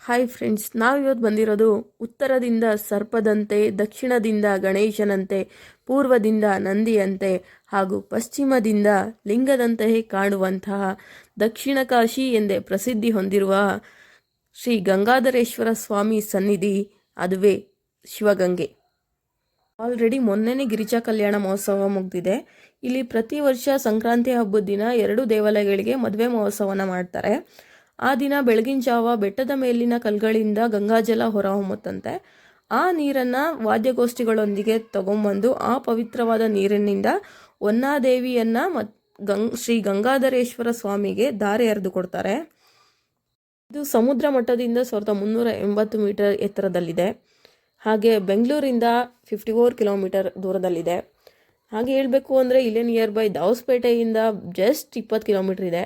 Hi friends, ನಾವಿವತ್ತು ಬಂದಿರೋದು ಉತ್ತರದಿಂದ ಸರ್ಪದಂತೆ, ದಕ್ಷಿಣದಿಂದ ಗಣೇಶನಂತೆ, ಪೂರ್ವದಿಂದ ನಂದಿಯಂತೆ ಹಾಗೂ ಪಶ್ಚಿಮದಿಂದ ಲಿಂಗದಂತೆಯೇ ಕಾಣುವಂತಹ ದಕ್ಷಿಣ ಕಾಶಿ ಎಂದೇ ಪ್ರಸಿದ್ಧಿ ಹೊಂದಿರುವ ಶ್ರೀ ಗಂಗಾಧರೇಶ್ವರ ಸ್ವಾಮಿ ಸನ್ನಿಧಿ, ಅದುವೇ ಶಿವಗಂಗೆ. ಆಲ್ರೆಡಿ ಮೊನ್ನೆನೇ ಗಿರಿಜಾ ಕಲ್ಯಾಣ ಮಹೋತ್ಸವ ಮುಗಿದಿದೆ. ಇಲ್ಲಿ ಪ್ರತಿ ವರ್ಷ ಸಂಕ್ರಾಂತಿ ಹಬ್ಬದ ದಿನ 2 ದೇವಾಲಯಗಳಿಗೆ ಮದುವೆ ಮಹೋತ್ಸವನ ಮಾಡ್ತಾರೆ. ಆ ದಿನ ಬೆಳಗಿನ ಜಾವ ಬೆಟ್ಟದ ಮೇಲಿನ ಕಲ್ಗಳಿಂದ ಗಂಗಾಜಲ ಹೊರಹೊಮ್ಮುತ್ತಂತೆ. ಆ ನೀರನ್ನು ವಾದ್ಯಗೋಷ್ಠಿಗಳೊಂದಿಗೆ ತಗೊಂಬಂದು ಆ ಪವಿತ್ರವಾದ ನೀರಿನಿಂದ ಹೊನ್ನಾದೇವಿಯನ್ನು ಶ್ರೀ ಗಂಗಾಧರೇಶ್ವರ ಸ್ವಾಮಿಗೆ ದಾರೆ ಎರೆದು ಕೊಡ್ತಾರೆ. ಇದು ಸಮುದ್ರ ಮಟ್ಟದಿಂದ 1380 ಮೀಟರ್ ಎತ್ತರದಲ್ಲಿದೆ. ಹಾಗೆ ಬೆಂಗಳೂರಿಂದ 54 ಕಿಲೋಮೀಟರ್ ದೂರದಲ್ಲಿದೆ. ಹಾಗೆ ಹೇಳಬೇಕು ಅಂದರೆ ಇಲ್ಲೇ ನಿಯರ್ ಬೈ ದಾವಸ್ಪೇಟೆಯಿಂದ ಜಸ್ಟ್ 20 ಕಿಲೋಮೀಟರ್ ಇದೆ.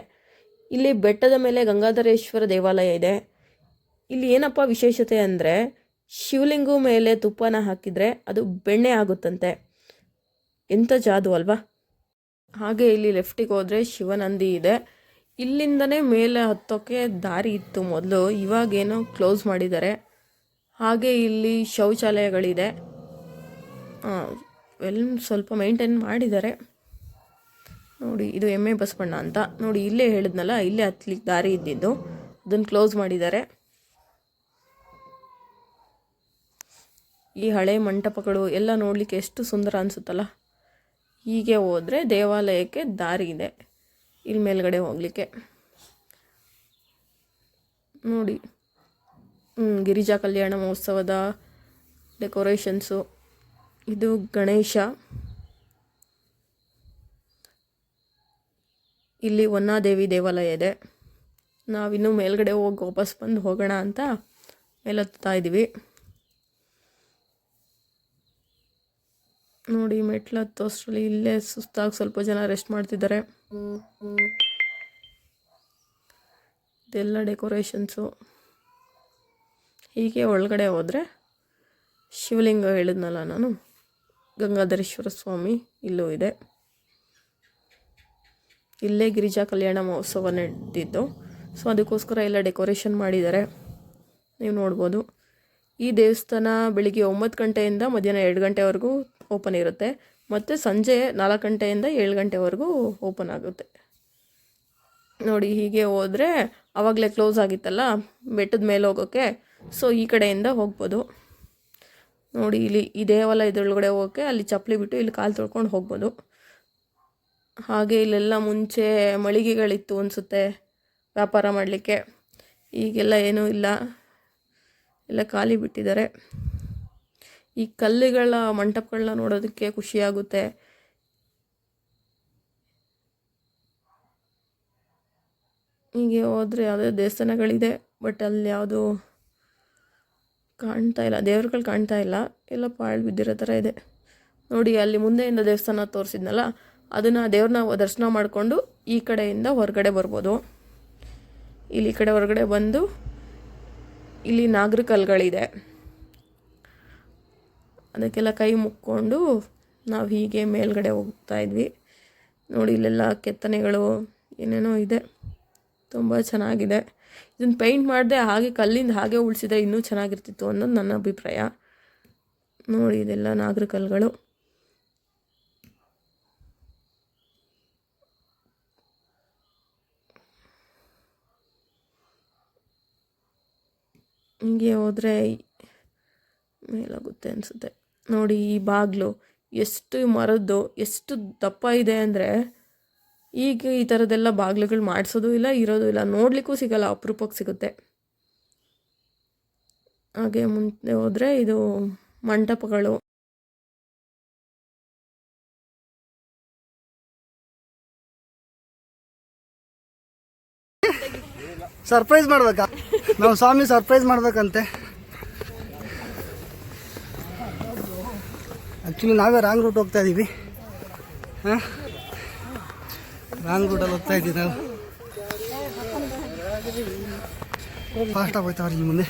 ಇಲ್ಲಿ ಬೆಟ್ಟದ ಮೇಲೆ ಗಂಗಾಧರೇಶ್ವರ ದೇವಾಲಯ ಇದೆ. ಇಲ್ಲಿ ಏನಪ್ಪ ವಿಶೇಷತೆ ಅಂದರೆ ಶಿವಲಿಂಗು ಮೇಲೆ ತುಪ್ಪನ ಹಾಕಿದರೆ ಅದು ಬೆಣ್ಣೆ ಆಗುತ್ತಂತೆ. ಎಂಥ ಜಾದು ಅಲ್ವಾ. ಹಾಗೆ ಇಲ್ಲಿ ಲೆಫ್ಟಿಗೆ ಹೋದರೆ ಶಿವನಂದಿ ಇದೆ. ಇಲ್ಲಿಂದನೇ ಮೇಲೆ ಹತ್ತೋಕ್ಕೆ ದಾರಿ ಇತ್ತು ಮೊದಲು, ಇವಾಗೇನೋ ಕ್ಲೋಸ್ ಮಾಡಿದ್ದಾರೆ. ಹಾಗೆ ಇಲ್ಲಿ ಶೌಚಾಲಯಗಳಿದೆ, ಸ್ವಲ್ಪ ಮೇಂಟೈನ್ ಮಾಡಿದ್ದಾರೆ. ನೋಡಿ, ಇದು ಎಮ್ಮೆ ಬಸವಣ್ಣ ಅಂತ. ನೋಡಿ, ಇಲ್ಲೇ ಹೇಳಿದ್ನಲ್ಲ, ಇಲ್ಲೇ ಹತ್ತಲಿಕ್ಕೆ ದಾರಿ ಇದ್ದಿದ್ದು, ಅದನ್ನು ಕ್ಲೋಸ್ ಮಾಡಿದ್ದಾರೆ. ಈ ಹಳೆ ಮಂಟಪಗಳು ಎಲ್ಲ ನೋಡಲಿಕ್ಕೆ ಎಷ್ಟು ಸುಂದರ ಅನಿಸುತ್ತಲ್ಲ. ಹೀಗೆ ಹೋದರೆ ದೇವಾಲಯಕ್ಕೆ ದಾರಿ ಇದೆ ಇಲ್ಲಿ ಮೇಲ್ಗಡೆ ಹೋಗಲಿಕ್ಕೆ. ನೋಡಿ, ಗಿರಿಜಾ ಕಲ್ಯಾಣ ಮಹೋತ್ಸವದ ಡೆಕೋರೇಷನ್ಸು. ಇದು ಗಣೇಶ. ಇಲ್ಲಿ ಹೊನ್ನಾದೇವಿ ದೇವಾಲಯ ಇದೆ. ನಾವಿನ್ನೂ ಮೇಲ್ಗಡೆ ಹೋಗಿ ವಾಪಸ್ ಬಂದು ಹೋಗೋಣ ಅಂತ ಮೇಲತ್ತಾ ಇದ್ದೀವಿ. ನೋಡಿ, ಮೆಟ್ಲು ಹತ್ತೋಷ್ಟರಲ್ಲಿ ಇಲ್ಲೇ ಸುಸ್ತಾಗಿ ಸ್ವಲ್ಪ ಜನ ರೆಸ್ಟ್ ಮಾಡ್ತಿದ್ದಾರೆ. ಇದೆಲ್ಲ ಡೆಕೋರೇಷನ್ಸು. ಹೀಗೆ ಒಳಗಡೆ ಹೋದರೆ ಶಿವಲಿಂಗ ಹೇಳಿದ್ನಲ್ಲ ನಾನು, ಗಂಗಾಧರೇಶ್ವರ ಸ್ವಾಮಿ ಇಲ್ಲೂ ಇದೆ. ಇಲ್ಲೇ ಗಿರಿಜಾ ಕಲ್ಯಾಣ ಮಹೋತ್ಸವ ನಡೆದಿದ್ದು, ಸೊ ಅದಕ್ಕೋಸ್ಕರ ಎಲ್ಲ ಡೆಕೋರೇಷನ್ ಮಾಡಿದ್ದಾರೆ, ನೀವು ನೋಡ್ಬೋದು. ಈ ದೇವಸ್ಥಾನ ಬೆಳಿಗ್ಗೆ 9 ಗಂಟೆಯಿಂದ ಮಧ್ಯಾಹ್ನ 2 ಗಂಟೆವರೆಗೂ ಓಪನ್ ಇರುತ್ತೆ, ಮತ್ತು ಸಂಜೆ 4 ಗಂಟೆಯಿಂದ 7 ಗಂಟೆವರೆಗೂ ಓಪನ್ ಆಗುತ್ತೆ. ನೋಡಿ, ಹೀಗೆ ಹೋದರೆ ಆವಾಗಲೇ ಕ್ಲೋಸ್ ಆಗಿತ್ತಲ್ಲ ಬೆಟ್ಟದ ಮೇಲೆ ಹೋಗೋಕ್ಕೆ, ಸೊ ಈ ಕಡೆಯಿಂದ ಹೋಗ್ಬೋದು. ನೋಡಿ, ಇಲ್ಲಿ ಈ ದೇವಾಲಯದೊಳಗಡೆ ಹೋಗೋಕ್ಕೆ ಅಲ್ಲಿ ಚಪ್ಪಲಿ ಬಿಟ್ಟು ಇಲ್ಲಿ ಕಾಲು ತೊಳ್ಕೊಂಡು ಹೋಗ್ಬೋದು. ಹಾಗೆ ಇಲ್ಲೆಲ್ಲ ಮುಂಚೆ ಮಳಿಗೆಗಳಿತ್ತು ಅನಿಸುತ್ತೆ ವ್ಯಾಪಾರ ಮಾಡಲಿಕ್ಕೆ. ಈಗೆಲ್ಲ ಏನೂ ಇಲ್ಲ, ಎಲ್ಲ ಖಾಲಿ ಬಿಟ್ಟಿದ್ದಾರೆ. ಈ ಕಲ್ಲುಗಳ ಮಂಟಪಗಳನ್ನ ನೋಡೋದಕ್ಕೆ ಖುಷಿಯಾಗುತ್ತೆ. ಹೀಗೆ ಹೋದರೆ ಯಾವುದೇ ದೇವಸ್ಥಾನಗಳಿದೆ, ಬಟ್ ಅಲ್ಲಿ ಯಾವುದು ಕಾಣ್ತಾ ಇಲ್ಲ, ದೇವ್ರುಗಳು ಕಾಣ್ತಾ ಇಲ್ಲ, ಎಲ್ಲ ಪಾಳು ಬಿದ್ದಿರೋ ಥರ ಇದೆ. ನೋಡಿ, ಅಲ್ಲಿ ಮುಂದೆಯಿಂದ ದೇವಸ್ಥಾನ ತೋರಿಸಿದ್ನಲ್ಲ, ಅದನ್ನು ದೇವ್ರನ್ನ ದರ್ಶನ ಮಾಡಿಕೊಂಡು ಈ ಕಡೆಯಿಂದ ಹೊರಗಡೆ ಬರ್ಬೋದು. ಇಲ್ಲಿ ಕಡೆ ಹೊರಗಡೆ ಬಂದು ಇಲ್ಲಿ ನಾಗರ ಕಲ್ಲುಗಳಿದೆ, ಅದಕ್ಕೆಲ್ಲ ಕೈ ಮುಕ್ಕೊಂಡು ನಾವು ಹೀಗೆ ಮೇಲ್ಗಡೆ ಹೋಗ್ತಾ ಇದ್ವಿ. ನೋಡಿ, ಇಲ್ಲೆಲ್ಲ ಕೆತ್ತನೆಗಳು ಏನೇನೋ ಇದೆ, ತುಂಬ ಚೆನ್ನಾಗಿದೆ. ಇದನ್ನು ಪೇಂಟ್ ಮಾಡಿದೆ ಹಾಗೆ ಕಲ್ಲಿಂದ ಹಾಗೆ ಉಳಿಸಿದ್ರೆ ಇನ್ನೂ ಚೆನ್ನಾಗಿರ್ತಿತ್ತು ಅನ್ನೋದು ನನ್ನ ಅಭಿಪ್ರಾಯ. ನೋಡಿ, ಇದೆಲ್ಲ ನಾಗರ ಕಲ್ಲುಗಳು. ಹೀಗೆ ಹೋದರೆ ಮೇಲಾಗುತ್ತೆ ಅನಿಸುತ್ತೆ. ನೋಡಿ, ಈ ಬಾಗಿಲು ಎಷ್ಟು ಮರದ್ದು, ಎಷ್ಟು ದಪ್ಪ ಇದೆ ಅಂದರೆ, ಈಗ ಈ ಥರದ್ದೆಲ್ಲ ಬಾಗಿಲುಗಳು ಮಾಡಿಸೋದು ಇಲ್ಲ, ಇರೋದು ಇಲ್ಲ, ನೋಡಲಿಕ್ಕೂ ಸಿಗಲ್ಲ, ಅಪರೂಪಕ್ಕೆ ಸಿಗುತ್ತೆ. ಹಾಗೆ ಮುಂದೆ ಹೋದರೆ ಇದು ಮಂಟಪಗಳು. ಸರ್ಪ್ರೈಸ್ ಮಾಡ್ಬೇಕಾ? ನಾವು ಸ್ವಾಮಿ ಸರ್ಪ್ರೈಸ್ ಮಾಡ್ಬೇಕಂತೆ. ಆ್ಯಕ್ಚುಲಿ ನಾವೇ ರಾಂಗ್ ರೂಟ್ ಹೋಗ್ತಾ ಇದ್ದೀವಿ. ರಾಂಗ್ ರೂಟಲ್ಲಿ ಹೋಗ್ತಾ ಇದ್ದೀವಿ ನಾವು. ಫಾಸ್ಟಾಗಿ ಹೋಗ್ತಾವ್ರಿ ಇಲ್ಲಿ ಮುಂದೆ.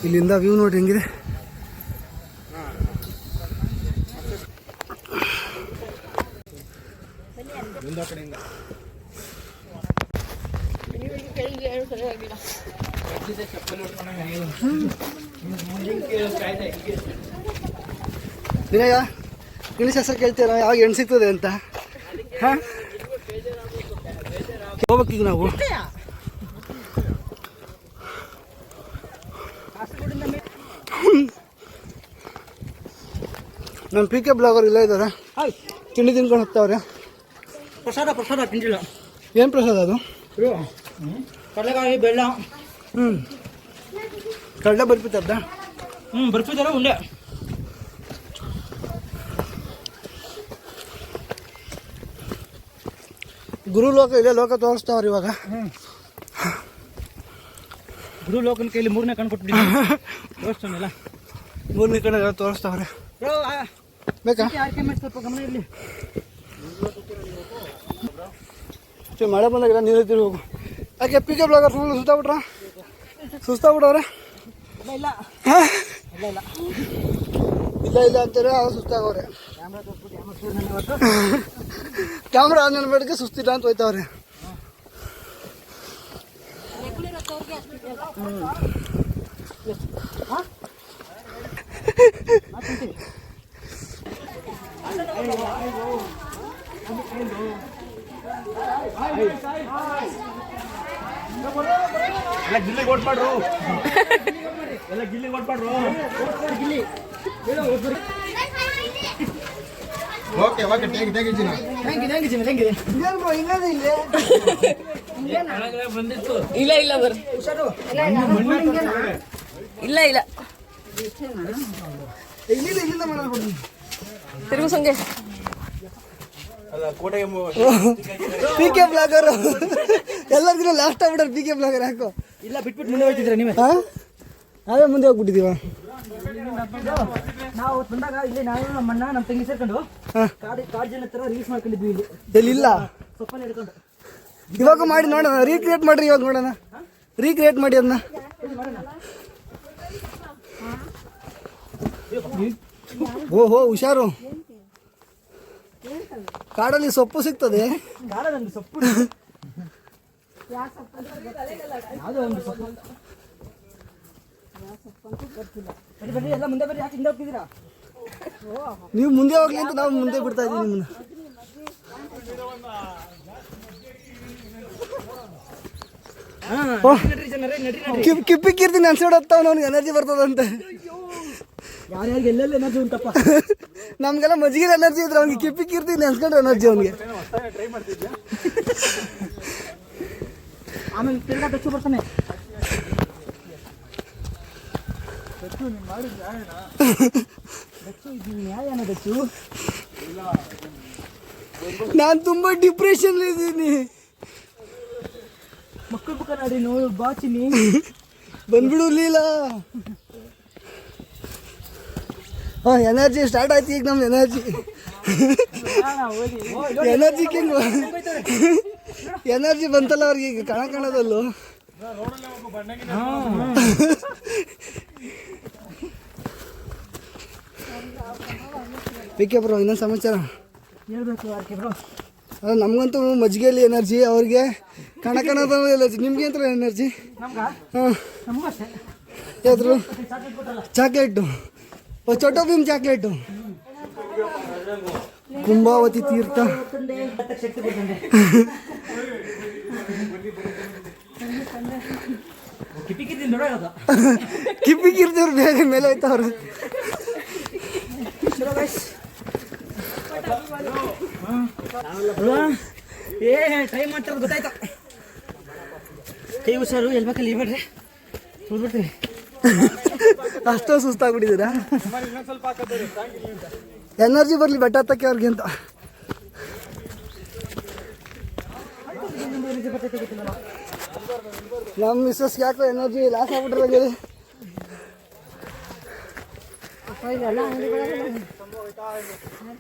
ಇಲ್ಲಿಂದ ವ್ಯೂ ನೋಡಿ ಹೆಂಗಿದೆ. ವಿನಯ ಇಂಗ್ಲೀಷ್ ಹೆಸರು ಕೇಳ್ತೀರ ಯಾವಾಗ ಹೆಣ್ಣು ಸಿಗ್ತದೆ ಅಂತ. ಹಾಂ ಹೋಗ್ಬೇಕೀಗ ನಾವು. ನಮ್ಮ ಪಿ ಕೆ ಬ್ಲಾಗರ್ ಇಲ್ಲ ಇದ್ದಾರೆ, ತಿಂಡಿ ತಿನ್ಕೊಂಡು ಹೋಗ್ತಾವ್ರೆ. ಪ್ರಸಾದ ತಿಂದಿಲ್ಲ. ಏನು ಪ್ರಸಾದ ಅದು? ಕಡಲೆಕಾಯಿ ಬೆಲ್ಲ. ಕಡಲೆ ಬರ್ಫಿ ತರ್ದ? ಬರ್ಫಿ ಥರ ಉಂಡೆ. ಗುರು ಲೋಕ ಇದೆ, ಲೋಕ ತೋರಿಸ್ತಾವ್ರಿ ಇವಾಗ. ಗುರು ಲೋಕನ ಕೈಲಿ 3ನೇ ಕಣ್ಣು ಕೊಟ್ಬಿಟ್ಟಿದ್ದೀನಿ. ತೋರಿಸ್ತಾನೆಲ್ಲ 3ನೇ ಕಡೆ ತೋರಿಸ್ತಾವ್ರೆ. ಬೇಕಾ? ಸ್ವಲ್ಪ ಗಮನ ಇರಲಿ. ಮಳೆ ಬಂದಾಗ ನೀರು ಹೋಗು. ಯಾಕೆ ಪಿ ಕೆ ಬ್ಲಾಗರ್ ಫುಲ್ ಸುಸ್ತಾಗ್ಬಿಟ್ಟವ್ರೆ. ಇಲ್ಲ ಇಲ್ಲ ಅಂತಾರೆ, ಅವ್ರು ಸುಸ್ತಾಗವ್ರೆ. ಕ್ಯಾಮ್ರಾ ಆನ್ ಮಾಡ್ಬೇಡಿಗೆ ಸುಸ್ತಿಲ್ಲ ಅಂತ ಹೋಯ್ತವ್ರೆ. ಗಿಲ್ಲಿ ಕೊಟ್ಬಿಡ್ರು. ಗಿಲ್ಲಿ ಕೊಟ್ಬಿಡ್ರು. ಓಕೆ ಇಲ್ಲ ಬರ್ ಇಲ್ಲ ತಿರುಗು ಸಂಗೆ ಪಿ ಕೆ ಬ್ಲಾಗರ್ ಎಲ್ಲರಿಗೂ ಲಾಸ್ಟ್ ಆಗ್ಬಿಟ್ಟಾರೆ. ಪಿ ಕೆ ಬ್ಲಾಗರ್ ಹಾಕು. ಇಲ್ಲ ಬಿಟ್ಬಿಟ್ಟು ಮುಂದೆ ಹೋಗ್ತಿದ್ರ ನೀವೇ? ನಾವೇ ಮುಂದೆ ಹೋಗ್ಬಿಟ್ಟಿದೀವ. ನಾವು ಬಂದಾಗ ಇಲ್ಲಿ ನಾವು ನಮ್ಮಣ್ಣ ನಮ್ಮ ತಂಗಿ ಸೇರ್ಕೊಂಡು ಕಾಡ್ ಜನ ಹತ್ರ ರೀಲ್ಸ್ ಮಾಡ್ಕೊಂಡಿದ್ವಿ. ಇಲ್ಲಿ ಇಲ್ಲ ಸೊಪ್ಪನ್ನ ಹಿಡ್ಕೊಂಡು ಇವಾಗ ಮಾಡಿ ನೋಡೋಣ. ರೀಕ್ರಿಯೇಟ್ ಮಾಡ್ರಿ, ಇವಾಗ ನೋಡೋಣ. ರೀಕ್ರಿಯೇಟ್ ಮಾಡಿ ಅದನ್ನ. ಓಹೋ ಹುಷಾರು, ಕಾಡಲ್ಲಿ ಸೊಪ್ಪು ಸಿಗ್ತದೆ. ಕಾಡಲ್ಲಿ ಸೊಪ್ಪು ಯಾವುದೋ ಒಂದು ಸೊಪ್ಪು. ಬನ್ನಿ ಎಲ್ಲ ಮುಂದೆ ಬರ್ರಿ. ಯಾಕೆ ಹಿಂದೆ ಹೋಗ್ತಿದ್ದೀರಾ? ನೀವು ಮುಂದೆ ಹೋಗ್ಲಿ ಅಂತ ನಾವು ಮುಂದೆ ಬಿಡ್ತಾ ಇದೀವಿ ನಿಮ್ಮನ್ನ. ಕಿಪ್ಪಿ ಕೀರ್ತಿ ಅನ್ಸೋಡತ್ತಾವ, ಅವ್ನಿಗೆ ಎನರ್ಜಿ ಬರ್ತದಂತೆ. ಯಾರ್ಯಾರಿಗೆ ಎಲ್ಲೆಲ್ಲ ಎನರ್ಜಿ ಉಂಟಪ್ಪ. ನಮ್ಗೆಲ್ಲ ಮಜ್ಜಿಗೆ ಎನರ್ಜಿ ಇದ್ರೆ ಅವ್ನಿಗೆ ಕಿಪ್ಪಿ ಕೀರ್ತಿ ನೆನ್ಸ್ಕೊಂಡ್ರೆ ಎನರ್ಜಿ ಅವ್ನಿಗೆ. ಆಮೇಲೆ ತಿರ್ಗಾ ದಚ್ಚು ಬರ್ತಾನೆ. ದಚ್ಚು ನಾನು ತುಂಬಾ ಡಿಪ್ರೆಷನ್ ಇದ್ದೀನಿ. ಮಕ್ಕಳು ಪಕ್ಕ ನಾಡಿ ನೋಡು ಬಾಚಿನಿ ಬಂದ್ಬಿಡು ಲೀಲಾ. ಎನರ್ಜಿ ಸ್ಟಾರ್ಟ್ ಆಯ್ತು ಈಗ. ನಮ್ದು ಎನರ್ಜಿ ಕಿಂಗ್ ಎನರ್ಜಿ ಬಂತಲ್ಲ ಅವ್ರಿಗೆ ಈಗ ಕಣದಲ್ಲೂ. ಪಿ ಕೆ ಬ್ರೋ, ಇನ್ನೊಂದು ಸಮಾಚಾರ ಹೇಳ್ಬೇಕು. ಆರ್ಕೆ ಬ್ರೋ, ಅದು ನಮಗಂತೂ ಮಜ್ಜಿಗೆಯಲ್ಲಿ ಎನರ್ಜಿ, ಅವ್ರಿಗೆ ಕಣದ ಎನರ್ಜಿ. ನಿಮ್ಗೆ ಅಂತ ಎನರ್ಜಿ? ಹಾಂ ನಮಗೂ ಅಷ್ಟೇ. ಯಾವ್ದು? Chocolate, Chhota Bheem chocolate. ಕುಂಭಾವತಿ ತೀರ್ಥ ಶಕ್ತಿ ಕೊಡ್ತಂದೆ. ಕಿಪಿಕಿದ್ದಿ ನೋಡೋದು. ಕಿಪ್ಪಿ ಕೀರ್ತಿಯವ್ರು ಬೇಗ ಮೇಲೆ ಹೋಯ್ತವ್ರು. ಏ ಟ್ರೈ ಮಾಡ್ತಾರ ಗೊತ್ತಾಯ್ತು. ಕೈ ಹುಷಾರು, ಎಲ್ಬೇಕಲ್ಲಿ ಇರ್ಬೇಡ್ರಿ, ಸುಳ್ಬಿಡ್ತೀವಿ. ಅಷ್ಟೋ ಸುಸ್ತಾಗ್ಬಿಟ್ಟಿದ್ದೀರಾ? ಎನರ್ಜಿ ಬರಲಿ ಬೆಟ್ಟ ಹತ್ತಕ್ಕೆ ಅವ್ರಿಗೆ ಅಂತ. ನಮ್ಮ ಮಿಸ್ಸಸ್ ಯಾಕೋ ಎನರ್ಜಿ ಲಾಸ್ ಆಗ್ಬಿಟ್ರೆ.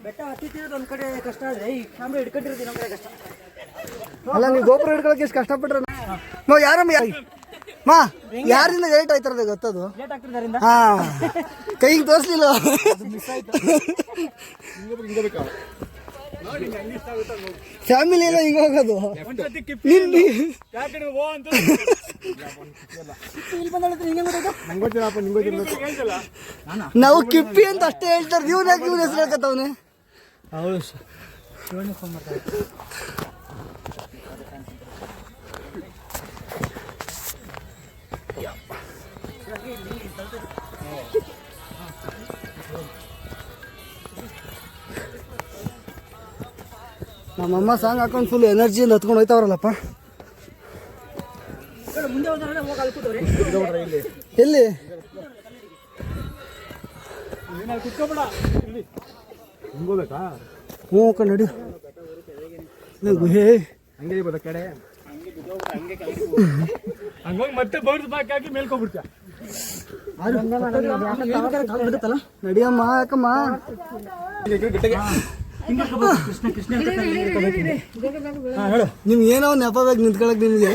ಬೆಟ್ಟ ಹತ್ತಿರೋದು ಒಂದು ಕಡೆ ಕಷ್ಟ ಆದರೆ ಈ ಕ್ಯಾಮ್ರಾ ಹಿಡ್ಕೊಂಡಿರೋದು ಇನ್ನೊಂದು ಕಡೆ ಕಷ್ಟ. ಅಲ್ಲ, ನೀವು ಗೋಪುರ ಹಿಡ್ಕೊಳಕ್ಕೆ ಎಷ್ಟು ಕಷ್ಟಪಟ್ರೆ. ಯಾರಮ್ಮ ಮಾ ಯಾರಿಂದ ಲೇಟ್ ಆಯ್ತಾರದ ಗೊತ್ತದು? ಲೇಟ್ ಆಗ್ತಿರೋದ್ರಿಂದ ಹಾ, ಕೈಗೆ ತೋರಿಸ್ಲಿಲ್ಲ. ಫ್ಯಾಮಿಲಿ ಎಲ್ಲ ಹಿಂಗೆ ಹೋಗೋದು ನಾವು ಕಿಪ್ಪಿ ಅಂತ ಅಷ್ಟೇ ಹೇಳ್ತಾರೆ. ನೀವು ಯಾಕೆ ಇವ್ನ ಹೆಸರು ಹೇಳ್ಕತ್ತವನೆ? ನಮ್ಮಮ್ಮ ಸಾಂಗ್ ಹಾಕೊಂಡು ಫುಲ್ ಎನರ್ಜಿಯಿಂದ ಹತ್ಕೊಂಡು ಹೋಯ್ತಾವ್ರಲ್ಲಪ್ಪ. ಎಲ್ಲಿ ಹ್ಞೂ ನಡಿ ಗುಹೆ ಮತ್ತೆ ಬೌನ್ಸ್ ಬ್ಯಾಕ್ ಆಗಿ ಮೇಲ್ಕೊಂಡ್ಬಿಡ್ತೀಯ. ನಡಿಯಮ್ಮ ಯಾಕಮ್ಮ ನಿಮ್ಗೆ ಏನೋ ನೆಪ ಬೇಕು ನಿಂತ್ಕೊಳಕ್ ನಿಮ್ಗೆ.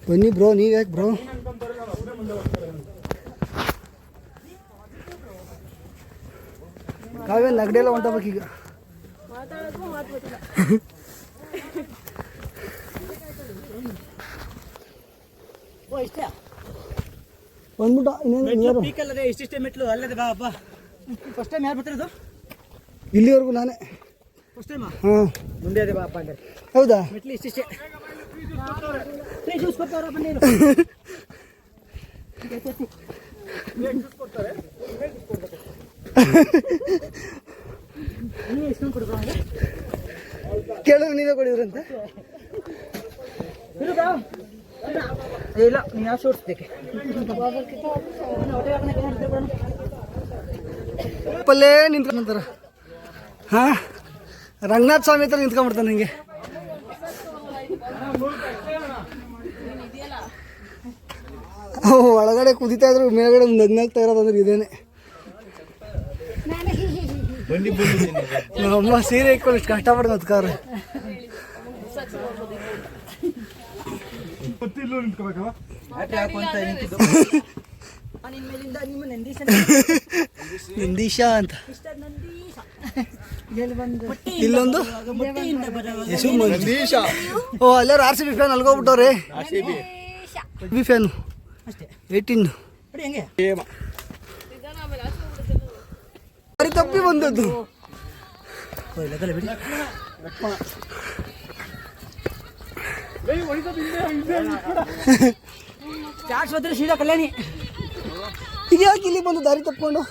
ಬನ್ನಿ ಬ್ರೋ, ನೀವ್ ಯಾಕೆ ಬ್ರೋ? ಕಾವ್ಯ ನಗಡಿ ಎಲ್ಲ ಹೊಂಟಬೇಕೀಗ. ಬಂದ್ಬಿಟ್ಟ ಇನ್ನೇನು ಇಷ್ಟಿಷ್ಟೇ ಮೆಟ್ಲು ಅಲ್ಲದೆ ಬಾ ಅಪ್ಪ. ಫಸ್ಟ್ ಟೈಮ್ ಯಾರು ಬರ್ತಿರೋದು? ಇಲ್ಲಿವರೆಗೂ ನಾನೇ ಫಸ್ಟ್ ಟೈಮ್. ಹಾಂ ಮುಂದೆ ಅದೇ ಬಾ ಅಪ್ಪ ಅಂದ್ರೆ. ಹೌದಾ? ಮೆಟ್ಲು ಇಷ್ಟಿಷ್ಟೇ. ಜ್ಯೂಸ್ ಕೊಡ್ತಾರ ಬನ್ನಿ. ನೀವೇ ಇಸ್ಕೊಂಡು ಕೊಡ್ಬಾ. ಕೇಳಿದ್ರೆ ನೀವೇ ಕೊಡಿದ್ರಂತೆ. ಇಲ್ಲ ನೀನು ಯಾವ ಸೋಡ್ಸ್ಬೇಕೆ ಪಲ್ಲೇ ನಿಂತ್ಕೊಂತಾರ. ಹಾ, ರಂಗನಾಥ ಸ್ವಾಮಿ ಹತ್ರ ನಿಂತ್ಕೊಂಡ್ಬಿಡ್ತಾನೆ ಹಿಂಗೆ. ಒಳಗಡೆ ಕುದಿತಾ ಇದ್ರು ಮೇಲ್ಗಡೆ ನಗ್ನಾಗ್ತಾ ಇರೋದಂದ್ರೆ ಇದೇನೆ. ನಮ್ಮ ಸೀರೆ ಇಟ್ಕೊಂಡು ಇಷ್ಟು ಕಷ್ಟಪಟ್ಟು ನತ್ಕಾರೆ. ನಂದೀಶ ಅಂತ ಇಲ್ಲೊಂದು ಓ ಎಲ್ಲರೂ RCB ಫ್ಯಾನ್ ಅಲ್ಗೋಗ್ಬಿಟ್ಟವ್ರೆ. RCB ಫ್ಯಾನು 18 ತಪ್ಪಿ ಬಂದದ್ದು. ಚಾಟ್ಸ್ ಹೋದ್ರೆ ಸೀದಾ ಕಲ್ಯಾಣಿ. ಇದ್ಯಾಕೆ ಇಲ್ಲಿ ಬಂದು ದಾರಿ ತಪ್ಕೊಂಡು?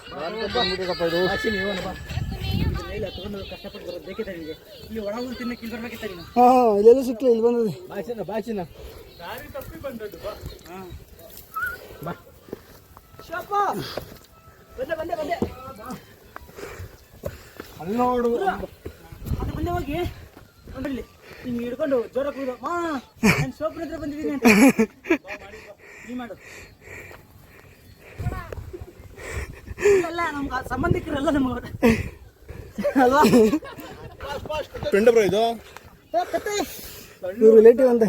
ಹಾಂ ಇಲ್ಲೆಲ್ಲೂ ಸಿಕ್ಕಿಲ್ಲ, ಇಲ್ಲಿ ಬಂದದೆ. ಅಲ್ಲಿ ನೋಡು ಅದು ಬಂದೆ ಹೋಗಿ ನೋಡ್ರಿ ಹಿಂಗೆ ಹಿಡ್ಕೊಂಡು ಜೋರ ಕೂದು ಮಾ ನಾನು ಸೋಪ್ರ ಹತ್ರ ಬಂದಿದ್ದೀನಿ ಅಂತ ನೀ ಮಾಡು. ಇಲ್ಲ ನಮ್ಗೆ ಸಂಬಂಧಿಕರಲ್ಲ ನಮಗೆ ಅಲ್ವಾ? ಇದು ಇವ್ರು ರಿಲೇಟಿವ್ ಅಂತೆ.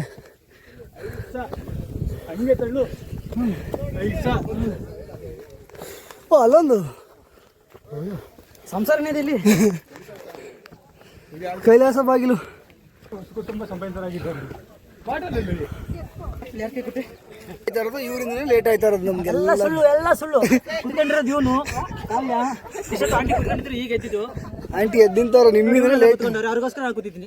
ಹಂಗೆ ತಳ್ಳು. ಓ ಅಲ್ಲೊಂದು ಸಂಸಾರನೇ ಇದೆ ಇಲ್ಲಿ. ಕೈಲಾಸ ಬಾಗಿಲು. ಕುಟುಂಬ ಸಂಬಂಧರಾಗಿದ್ದಾರೆ. ಇವರಿಂದನೇ ಲೇಟ್ ಆಯ್ತಾ ಇರೋದು ನಮ್ಗೆಲ್ಲ. ಎಲ್ಲ ಸುಳ್ಳು ಕುತ್ಕೊಂಡಿರೋದು ಇವನು ಕಾವ್ಯ. ಇಷ್ಟೊತ್ತು ಆಂಟಿ ಕುತ್ಕೊಂಡಿದ್ರು ಈಗ ಎದ್ದಿದ್ದು. Aunty ಎದ್ದಿಂತಾರ ನಿಮ್ಮಿಂದನೇ late. ಕುತ್ಕೊಂಡವ್ರು ಅವ್ರಿಗೋಸ್ಕರ ನಾನು ಕೂತಿದ್ದೀನಿ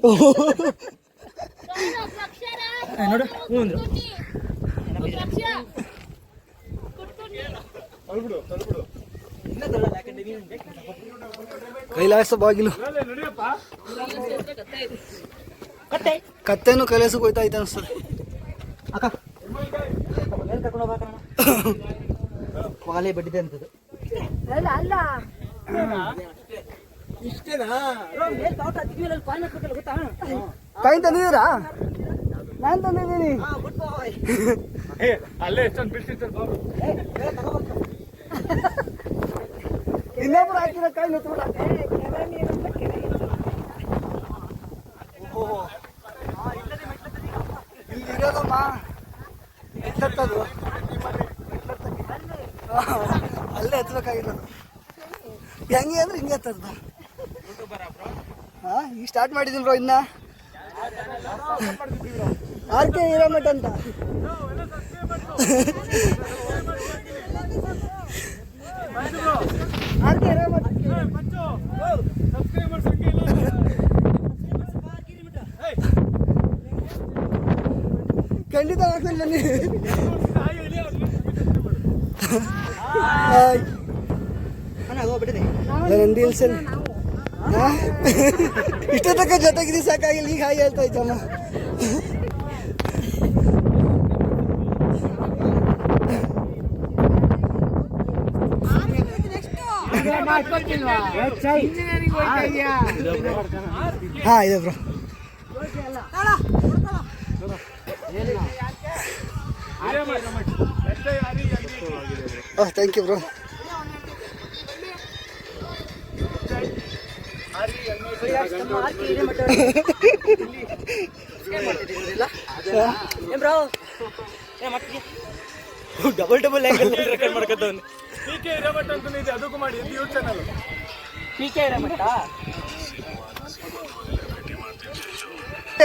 ನೋಡು. ಹ್ಞೂ ಅಂದ್ರು. ಇಲ್ಲ ತಗೊಳ್ಳಲ್ಲ ಯಾಕಂದ್ರೆ ನೀನು ಕೈಲಾಸ ಬಾಗಿಲು. ಕಟ್ಟೆ ಕತ್ತೇನು ಕೈಲಾಸಕ್ಕೆ ಹೋಯ್ತಾ ಐತೆ ಅನಿಸ್ತದೆ. ಅಕ್ಕ ಮೇಲೆ ಕರ್ಕೊಂಡು ಹೋಗ್ಬೇಕಣ್ಣ. ವಾಲೆ ಬಡ್ಡಿದೆ ಅಂತದ್ದು. ಕಾಯಿ ತಂದಿದ್ದೀರಾ? ನಾನು ತಂದಿದ್ದೀನಿ. ಅಲ್ಲೇ ಎಷ್ಟೊಂದು ಬಿಡ್ತಿರ್ತಾರೆ ಬಾಬು. ಇನ್ನೊಬ್ರು ಹಾಕಿರೋ ಕಾಯಿ ನತ್ಬಿಡ. ಇಲ್ಲಿ ಇರೋದಮ್ಮ ಎತ್ತದು. ಅಲ್ಲೇ ಹತ್ಬೇಕಾಗಿರೋದು. ಹೆಂಗೆ ಅಂದ್ರೆ ಹಿಂಗೆ ಹತ್ತದ. ಹಾಂ ಈಗ ಸ್ಟಾರ್ಟ್ ಮಾಡಿದ್ದೀನಿ ಬ್ರೋ. ಇನ್ನ ಆರ್ಕೆ ಹಿರೇಮಠ ಅಂತ. ಆರ್ಕೆ ಹಿರೇಮಠ ಖಂಡಿತ ಆಗ್ತದೆ ಬನ್ನಿ. ನಂದಿ ಹಿಲ್ಸಲ್ಲಿ ಇಷ್ಟ ತಕ್ಕ ಜೊತೆಗಿದ್ದು ಸಾಕಾಗಿಲ್ಲ. ಈಗ ಹಾಗೆ ಹೇಳ್ತಾ ಇದ್ದಮ್ಮ. ಹಾಂ ಇದೆ bro. Oh thank you bro. Double double record ಮಾಡ್ಕೊತಾನೆ. PK ಹಿರೇಮಠ ಅಂತ ಇದೆ, ಅದಕ್ಕೂ ಮಾಡಿ ಯೂಟ್ಯೂಬ್ ಚಾನಲ್ PK ಹಿರೇಮಠ.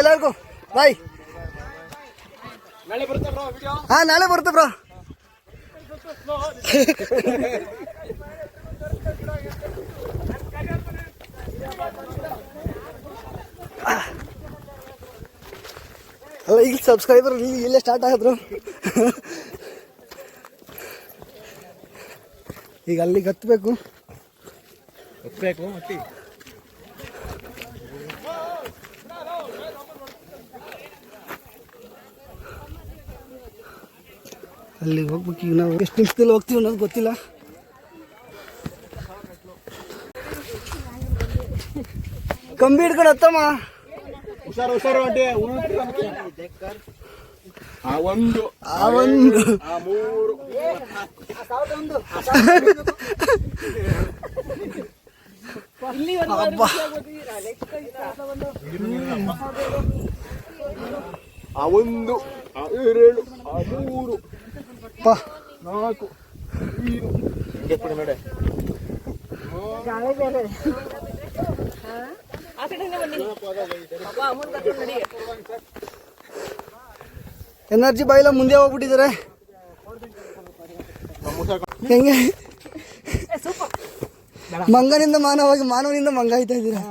ಎಲ್ಲರಿಗೂ ಬಾಯ್. ನಾಳೆ ಬರುತ್ತೆ ಬ್ರೋ ವಿಡಿಯೋ. ಹಾಂ ನಾಳೆ ಬರುತ್ತೆ ಬ್ರೋ. ಅಲ್ಲ ಈಗ ಸಬ್ಸ್ಕ್ರೈಬರ್ ಇಲ್ಲೇ ಸ್ಟಾರ್ಟ್ ಆಗಿದ್ರು. ಈಗ ಅಲ್ಲಿಗೆ ಹತ್ತಬೇಕು. ಮತ್ತೆ ಅಲ್ಲಿಗೆ ಹೋಗ್ಬೇಕು. ಈಗ ನಾವು ಎಷ್ಟು ನಿಮಿಷದಲ್ಲಿ ಹೋಗ್ತೀವಿ ಅನ್ನೋದು ಗೊತ್ತಿಲ್ಲ. ಕಂಬಿ ಹಿಡ್ಕೊಂಡು ಹತ್ತಮ್ಮ. ಹುಷಾರು ಹುಷಾರು ಅಡ್ಡಿ. ಆ ಒಂದು ಆ ಒಂದು ಆ ಮೂರು ಅಬ್ಬಾ. ಆ ಒಂದು ಆ ಎರಡು ಆ ಮೂರು ಪಾ. 4 5 ನಡೆ. ಎನರ್ಜಿ ಬಾಯಿಲ ಮುಂದೆ ಹೋಗ್ಬಿಟ್ಟಿದ್ದಾರೆ. ಹೆಂಗೆ ಮಂಗನಿಂದ ಮಾನವಾಗಿ ಮಾನವನಿಂದ ಮಂಗ ಆಯ್ತಾ ಇದ್ದೀರಾ.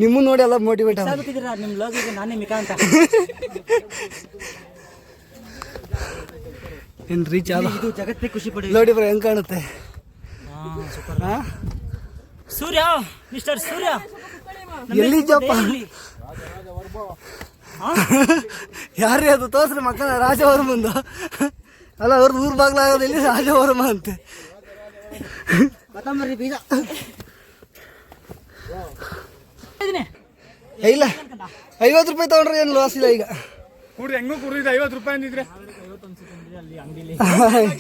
ನಿಮ್ಮನ್ನ ನೋಡಿ ಎಲ್ಲ ಮೋಟಿವೇಟ್ ಸಾಗುತ್ತಿದ್ದೀರಾ ನಿಮ್ಮ ಲೋಗಿಗೆ ನಾನೇ ಮಿಕಾ ಅಂತ. ಏನು ರೀಚ್ ಆದ ಇದು ಜಗತ್ತೇ ಖುಷಿ ಪಡಿ. ನೋಡಿ ಬ್ರೋ ಹೆಂಗೆ ಕಾಣುತ್ತೆ. ಹಾಂ ಸೂರ್ಯ, ಮಿಸ್ಟರ್ ಸೂರ್ಯ ಎಲ್ಲಿದ್ದಪ್ಪ? ಯಾರೇ ಅದು ತೋರ್ಸ್ರಿ ಮಕ್ಕಳ. ರಾಜವರ್ಮಂದು ಅಲ್ಲ, ಅವ್ರದ್ದು ಊರು ಬಾಗ್ಲಾಗೋದು ಇಲ್ಲಿ ರಾಜವರ್ಮ ಅಂತೆ. ಕೊತ್ತಂಬರಿ ಬೀಜ ಇಲ್ಲ 50 ರೂಪಾಯಿ ತಗೊಂಡ್ರೆ ಏನು ಲಾಸ್ ಇಲ್ಲ. ಈಗ ಕೂಡ್ರಿ ಹೆಂಗೂ ಕುಡಿದ್ರೆ 50 ರೂಪಾಯಿ ಅಂದಿದ್ರೆ ಅಲ್ಲಿ ಅಂಗಡಿಲಿ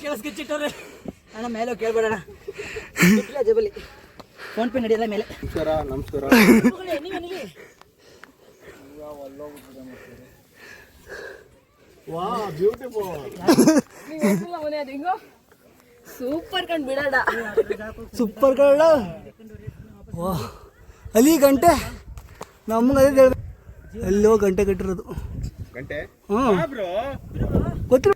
ಕೇಳಿಸ್ಕಿಚ್ಚಿಟ್ಟವ್ರೆ. ಅಣ್ಣ ಮೇಲೆ ಕೇಳ್ಬೇಡಣ, ಜಬಲಿ ಫೋನ್ ಪೇ ನಡೆಯಲ್ಲ ಮೇಲೆ. ನಮಸ್ಕಾರ ನಮಸ್ಕಾರ. ವಾ ಬ್ಯೂಟಿಫುಲ್. ಸೂಪರ್ ಕಂಡು ಬಿಡೋಣ. ಸೂಪರ್ ಕಳ್ಳ. ವಾ ಅಲ್ಲಿ ಗಂಟೆ ನಮ್ಗೆ ಅದೇ ಹೇಳ್ಬೇಕು. ಎಲ್ಲೋ ಗಂಟೆ ಕಟ್ಟಿರೋದು. ಗಂಟೆ ಹ್ಞೂ ಬ್ರೋ ಗೊತ್ತಿಲ್ಲ.